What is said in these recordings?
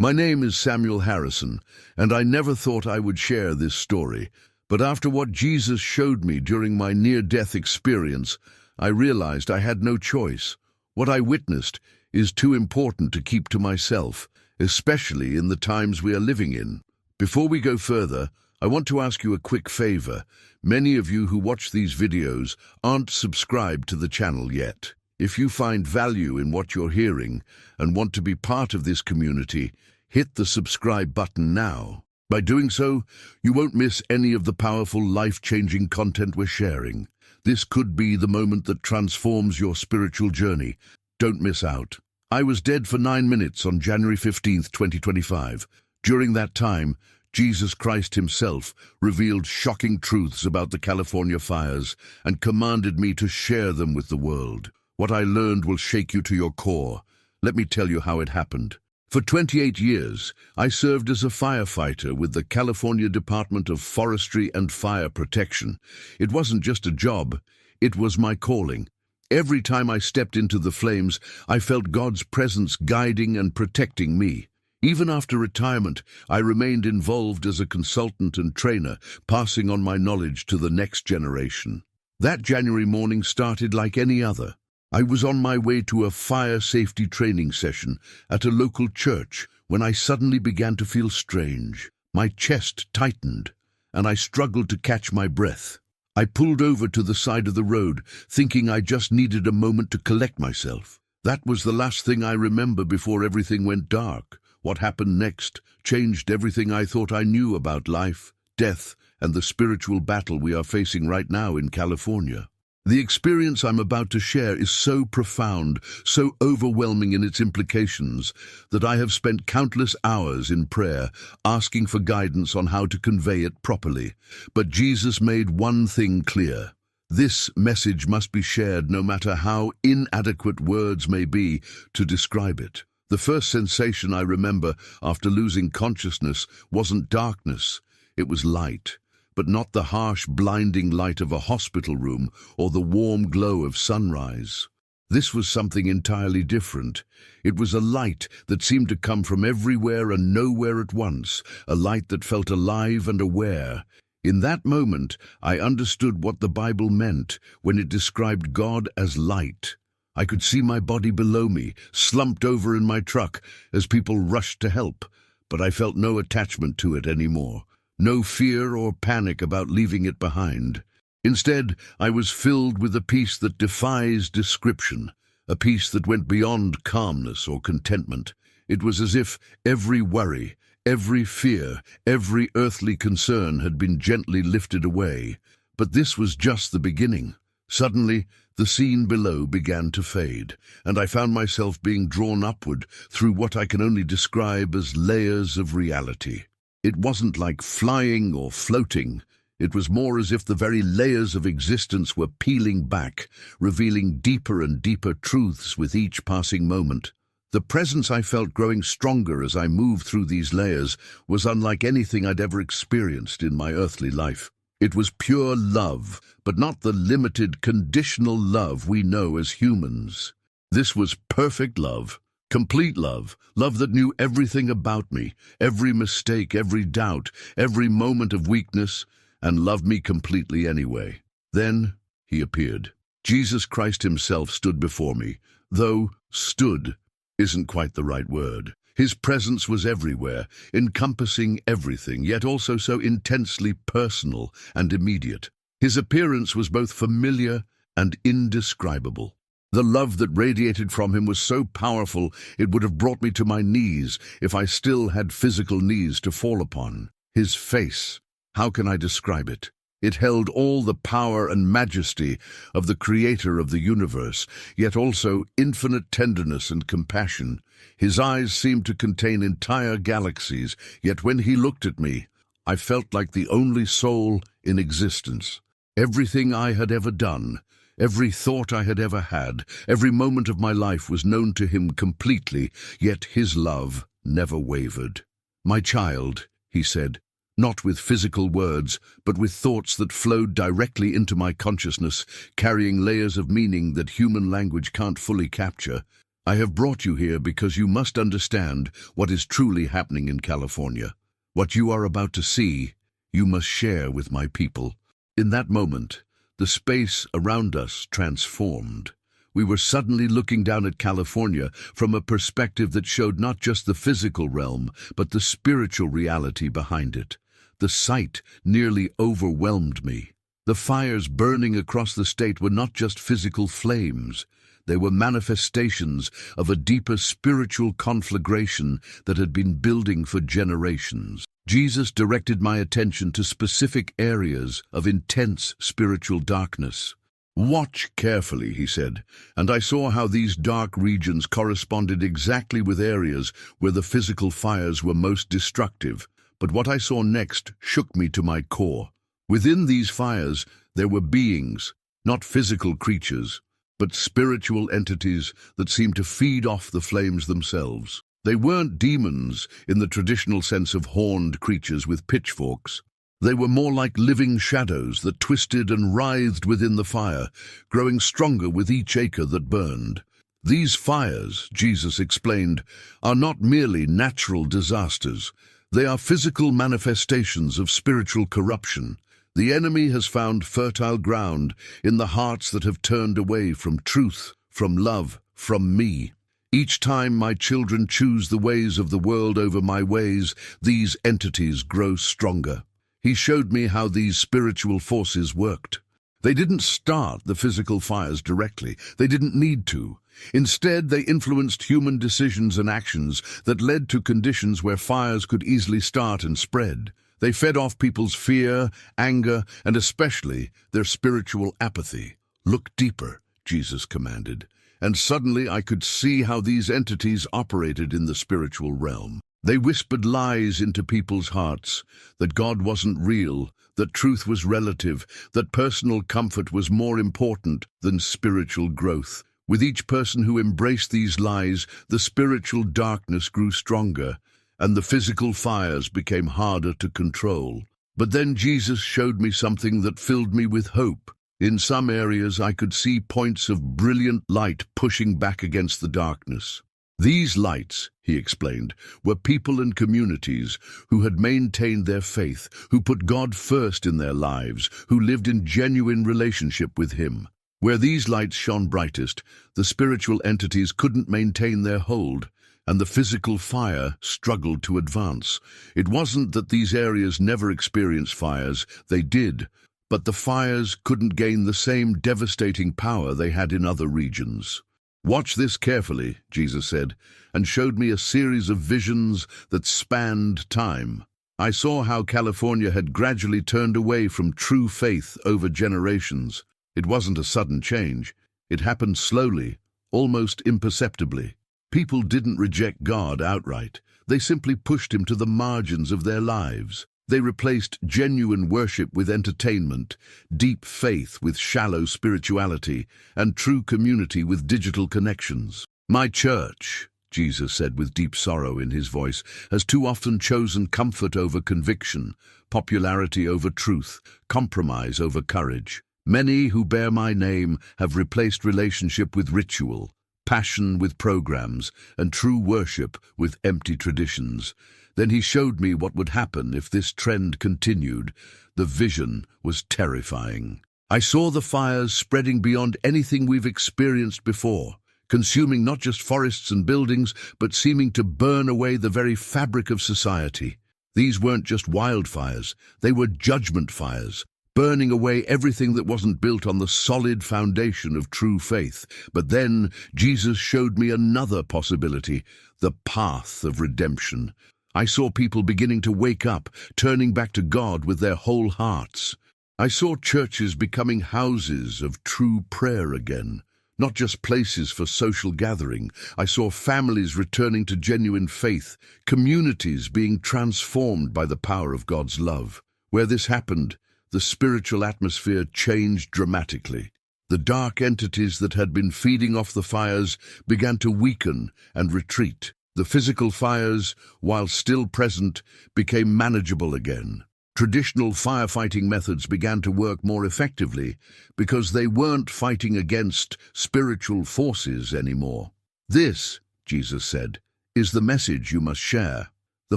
My name is Samuel Harrison, and I never thought I would share this story. But after what Jesus showed me during my near-death experience, I realized I had no choice. What I witnessed is too important to keep to myself, especially in the times we are living in. Before we go further, I want to ask you a quick favor. Many of you who watch these videos aren't subscribed to the channel yet. If you find value in what you're hearing and want to be part of this community, hit the subscribe button now. By doing so, you won't miss any of the powerful, life-changing content we're sharing. This could be the moment that transforms your spiritual journey. Don't miss out. I was dead for 9 minutes on January 15th, 2025. During that time, Jesus Christ himself revealed shocking truths about the California fires and commanded me to share them with the world. What I learned will shake you to your core. Let me tell you how it happened. For 28 years, I served as a firefighter with the California Department of Forestry and Fire Protection. It wasn't just a job, it was my calling. Every time I stepped into the flames, I felt God's presence guiding and protecting me. Even after retirement, I remained involved as a consultant and trainer, passing on my knowledge to the next generation. That January morning started like any other. I was on my way to a fire safety training session at a local church when I suddenly began to feel strange. My chest tightened, and I struggled to catch my breath. I pulled over to the side of the road, thinking I just needed a moment to collect myself. That was the last thing I remember before everything went dark. What happened next changed everything I thought I knew about life, death, and the spiritual battle we are facing right now in California. The experience I'm about to share is so profound, so overwhelming in its implications, that I have spent countless hours in prayer, asking for guidance on how to convey it properly. But Jesus made one thing clear. This message must be shared no matter how inadequate words may be to describe it. The first sensation I remember after losing consciousness wasn't darkness, it was light. But not the harsh, blinding light of a hospital room or the warm glow of sunrise. This was something entirely different. It was a light that seemed to come from everywhere and nowhere at once, a light that felt alive and aware. In that moment, I understood what the Bible meant when it described God as light. I could see my body below me, slumped over in my truck as people rushed to help, but I felt no attachment to it anymore. No fear or panic about leaving it behind. Instead, I was filled with a peace that defies description, a peace that went beyond calmness or contentment. It was as if every worry, every fear, every earthly concern had been gently lifted away. But this was just the beginning. Suddenly, the scene below began to fade, and I found myself being drawn upward through what I can only describe as layers of reality. It wasn't like flying or floating. It was more as if the very layers of existence were peeling back, revealing deeper and deeper truths with each passing moment. The presence I felt growing stronger as I moved through these layers was unlike anything I'd ever experienced in my earthly life. It was pure love, but not the limited, conditional love we know as humans. This was perfect love. Complete love, love that knew everything about me, every mistake, every doubt, every moment of weakness, and loved me completely anyway. Then he appeared. Jesus Christ himself stood before me, though stood isn't quite the right word. His presence was everywhere, encompassing everything, yet also so intensely personal and immediate. His appearance was both familiar and indescribable. The love that radiated from him was so powerful it would have brought me to my knees if I still had physical knees to fall upon. His face, how can I describe it? It held all the power and majesty of the creator of the universe, yet also infinite tenderness and compassion. His eyes seemed to contain entire galaxies, yet when he looked at me, I felt like the only soul in existence. Everything I had ever done, every thought I had ever had, every moment of my life was known to him completely, yet his love never wavered. "My child," he said, not with physical words, but with thoughts that flowed directly into my consciousness, carrying layers of meaning that human language can't fully capture. I have brought you here because you must understand what is truly happening in California. What you are about to see, you must share with my people." In that moment, the space around us transformed. We were suddenly looking down at California from a perspective that showed not just the physical realm, but the spiritual reality behind it. The sight nearly overwhelmed me. The fires burning across the state were not just physical flames. They were manifestations of a deeper spiritual conflagration that had been building for generations. Jesus directed my attention to specific areas of intense spiritual darkness. "Watch carefully," he said, and I saw how these dark regions corresponded exactly with areas where the physical fires were most destructive. But what I saw next shook me to my core. Within these fires, there were beings, not physical creatures, but spiritual entities that seemed to feed off the flames themselves. They weren't demons in the traditional sense of horned creatures with pitchforks. They were more like living shadows that twisted and writhed within the fire, growing stronger with each acre that burned. These fires, Jesus explained, are not merely natural disasters. They are physical manifestations of spiritual corruption. The enemy has found fertile ground in the hearts that have turned away from truth, from love, from me. Each time my children choose the ways of the world over my ways, these entities grow stronger. He showed me how these spiritual forces worked. They didn't start the physical fires directly. They didn't need to. Instead, they influenced human decisions and actions that led to conditions where fires could easily start and spread. They fed off people's fear, anger, and especially their spiritual apathy. "Look deeper," Jesus commanded, and suddenly I could see how these entities operated in the spiritual realm. They whispered lies into people's hearts, that God wasn't real, that truth was relative, that personal comfort was more important than spiritual growth. With each person who embraced these lies, the spiritual darkness grew stronger, and the physical fires became harder to control. But then Jesus showed me something that filled me with hope. In some areas I could see points of brilliant light pushing back against the darkness. These lights, he explained, were people and communities who had maintained their faith, who put God first in their lives, who lived in genuine relationship with Him. Where these lights shone brightest, the spiritual entities couldn't maintain their hold, and the physical fire struggled to advance. It wasn't that these areas never experienced fires, they did, but the fires couldn't gain the same devastating power they had in other regions. "Watch this carefully," Jesus said, and showed me a series of visions that spanned time. I saw how California had gradually turned away from true faith over generations. It wasn't a sudden change. It happened slowly, almost imperceptibly. People didn't reject God outright. They simply pushed Him to the margins of their lives. They replaced genuine worship with entertainment, deep faith with shallow spirituality, and true community with digital connections. "My church," Jesus said with deep sorrow in His voice, "has too often chosen comfort over conviction, popularity over truth, compromise over courage. Many who bear my name have replaced relationship with ritual, passion with programs, and true worship with empty traditions." Then He showed me what would happen if this trend continued. The vision was terrifying. I saw the fires spreading beyond anything we've experienced before, consuming not just forests and buildings, but seeming to burn away the very fabric of society. These weren't just wildfires, they were judgment fires, burning away everything that wasn't built on the solid foundation of true faith. But then Jesus showed me another possibility, the path of redemption. I saw people beginning to wake up, turning back to God with their whole hearts. I saw churches becoming houses of true prayer again, not just places for social gathering. I saw families returning to genuine faith, communities being transformed by the power of God's love. Where this happened, the spiritual atmosphere changed dramatically. The dark entities that had been feeding off the fires began to weaken and retreat. The physical fires, while still present, became manageable again. Traditional firefighting methods began to work more effectively because they weren't fighting against spiritual forces anymore. "This," Jesus said, "is the message you must share. The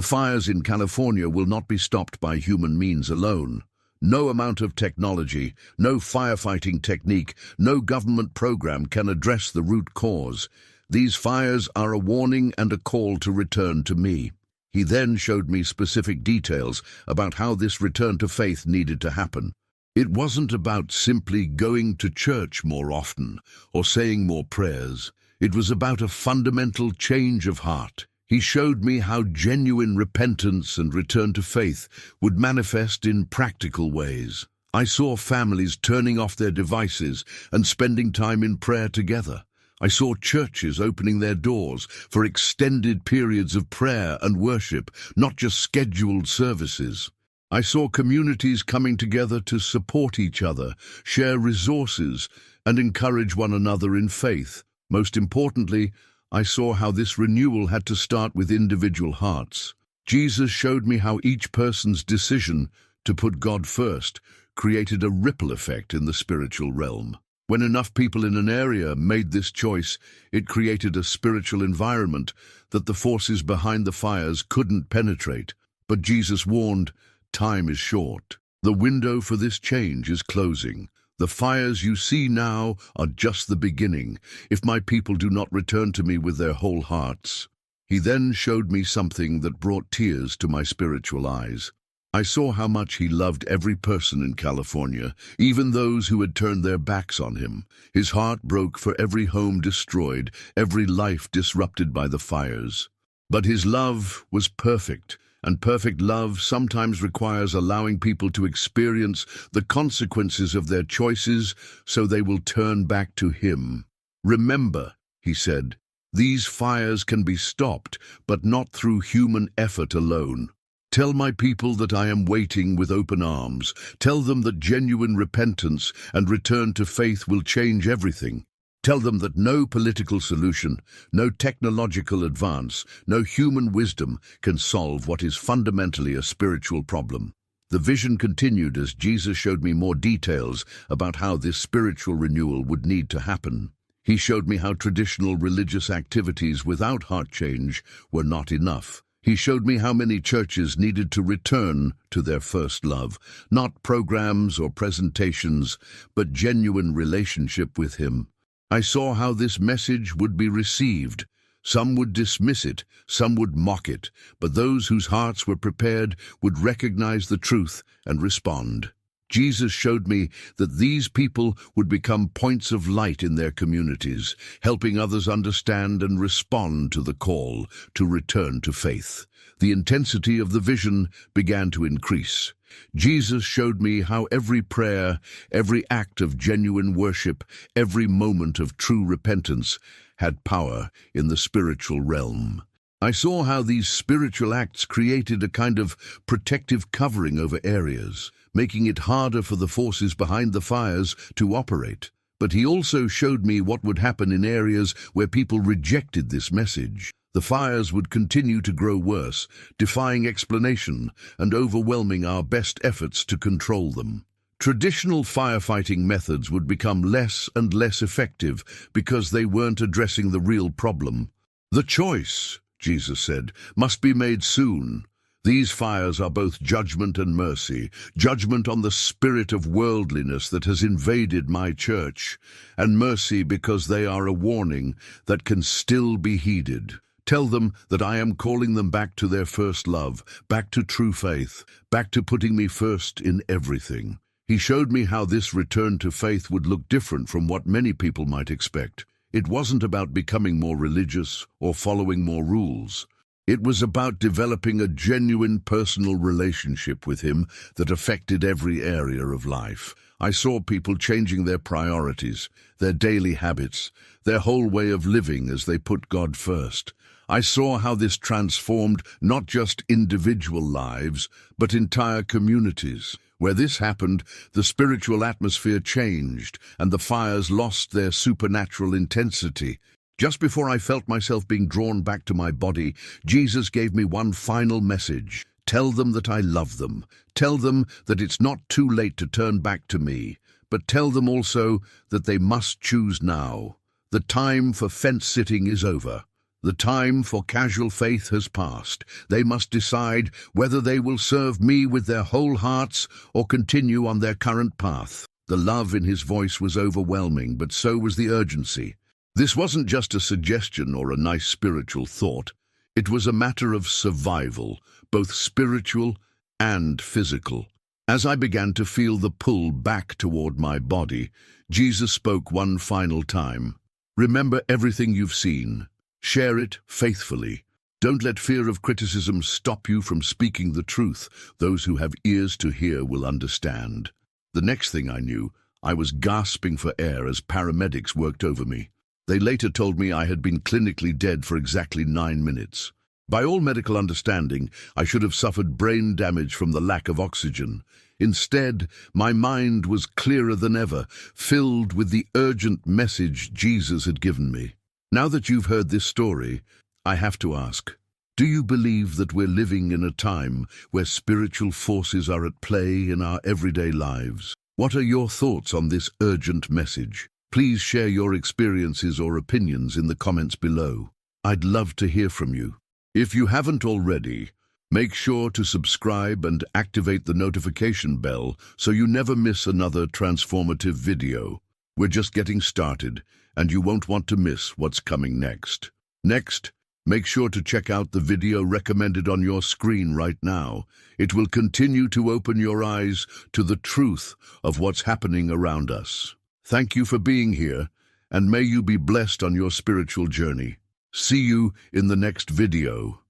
fires in California will not be stopped by human means alone. No amount of technology, no firefighting technique, no government program can address the root cause. These fires are a warning and a call to return to me." He then showed me specific details about how this return to faith needed to happen. It wasn't about simply going to church more often or saying more prayers. It was about a fundamental change of heart. He showed me how genuine repentance and return to faith would manifest in practical ways. I saw families turning off their devices and spending time in prayer together. I saw churches opening their doors for extended periods of prayer and worship, not just scheduled services. I saw communities coming together to support each other, share resources, and encourage one another in faith. Most importantly, I saw how this renewal had to start with individual hearts. Jesus showed me how each person's decision to put God first created a ripple effect in the spiritual realm. When enough people in an area made this choice, it created a spiritual environment that the forces behind the fires couldn't penetrate. But Jesus warned, time is short. The window for this change is closing. The fires you see now are just the beginning, if my people do not return to me with their whole hearts. He then showed me something that brought tears to my spiritual eyes. I saw how much he loved every person in California, even those who had turned their backs on him. His heart broke for every home destroyed, every life disrupted by the fires. But his love was perfect, and perfect love sometimes requires allowing people to experience the consequences of their choices so they will turn back to him. "Remember," he said, "these fires can be stopped, but not through human effort alone. Tell my people that I am waiting with open arms. Tell them that genuine repentance and return to faith will change everything. Tell them that no political solution, no technological advance, no human wisdom can solve what is fundamentally a spiritual problem." The vision continued as Jesus showed me more details about how this spiritual renewal would need to happen. He showed me how traditional religious activities without heart change were not enough. He showed me how many churches needed to return to their first love, not programs or presentations, but genuine relationship with him. I saw how this message would be received. Some would dismiss it, some would mock it, but those whose hearts were prepared would recognize the truth and respond. Jesus showed me that these people would become points of light in their communities, helping others understand and respond to the call to return to faith. The intensity of the vision began to increase. Jesus showed me how every prayer, every act of genuine worship, every moment of true repentance had power in the spiritual realm. I saw how these spiritual acts created a kind of protective covering over areas, making it harder for the forces behind the fires to operate. But he also showed me what would happen in areas where people rejected this message. The fires would continue to grow worse, defying explanation and overwhelming our best efforts to control them. Traditional firefighting methods would become less and less effective because they weren't addressing the real problem. "The choice," Jesus said, "must be made soon. These fires are both judgment and mercy, judgment on the spirit of worldliness that has invaded my church, and mercy because they are a warning that can still be heeded. Tell them that I am calling them back to their first love, back to true faith, back to putting me first in everything." He showed me how this return to faith would look different from what many people might expect. It wasn't about becoming more religious or following more rules. It was about developing a genuine personal relationship with him that affected every area of life. I saw people changing their priorities, their daily habits, their whole way of living as they put God first. I saw how this transformed not just individual lives, but entire communities. Where this happened, the spiritual atmosphere changed, and the fires lost their supernatural intensity. Just before I felt myself being drawn back to my body, Jesus gave me one final message. Tell them that I love them. Tell them that it's not too late to turn back to me. But tell them also that they must choose now. The time for fence-sitting is over. The time for casual faith has passed. They must decide whether they will serve me with their whole hearts or continue on their current path. The love in his voice was overwhelming, but so was the urgency. This wasn't just a suggestion or a nice spiritual thought. It was a matter of survival, both spiritual and physical. As I began to feel the pull back toward my body, Jesus spoke one final time. Remember everything you've seen. Share it faithfully. Don't let fear of criticism stop you from speaking the truth. Those who have ears to hear will understand. The next thing I knew, I was gasping for air as paramedics worked over me. They later told me I had been clinically dead for exactly 9 minutes. By all medical understanding, I should have suffered brain damage from the lack of oxygen. Instead, my mind was clearer than ever, filled with the urgent message Jesus had given me. Now that you've heard this story, I have to ask, do you believe that we're living in a time where spiritual forces are at play in our everyday lives? What are your thoughts on this urgent message? Please share your experiences or opinions in the comments below. I'd love to hear from you. If you haven't already, make sure to subscribe and activate the notification bell so you never miss another transformative video. We're just getting started, and you won't want to miss what's coming next. Next, make sure to check out the video recommended on your screen right now. It will continue to open your eyes to the truth of what's happening around us. Thank you for being here, and may you be blessed on your spiritual journey. See you in the next video.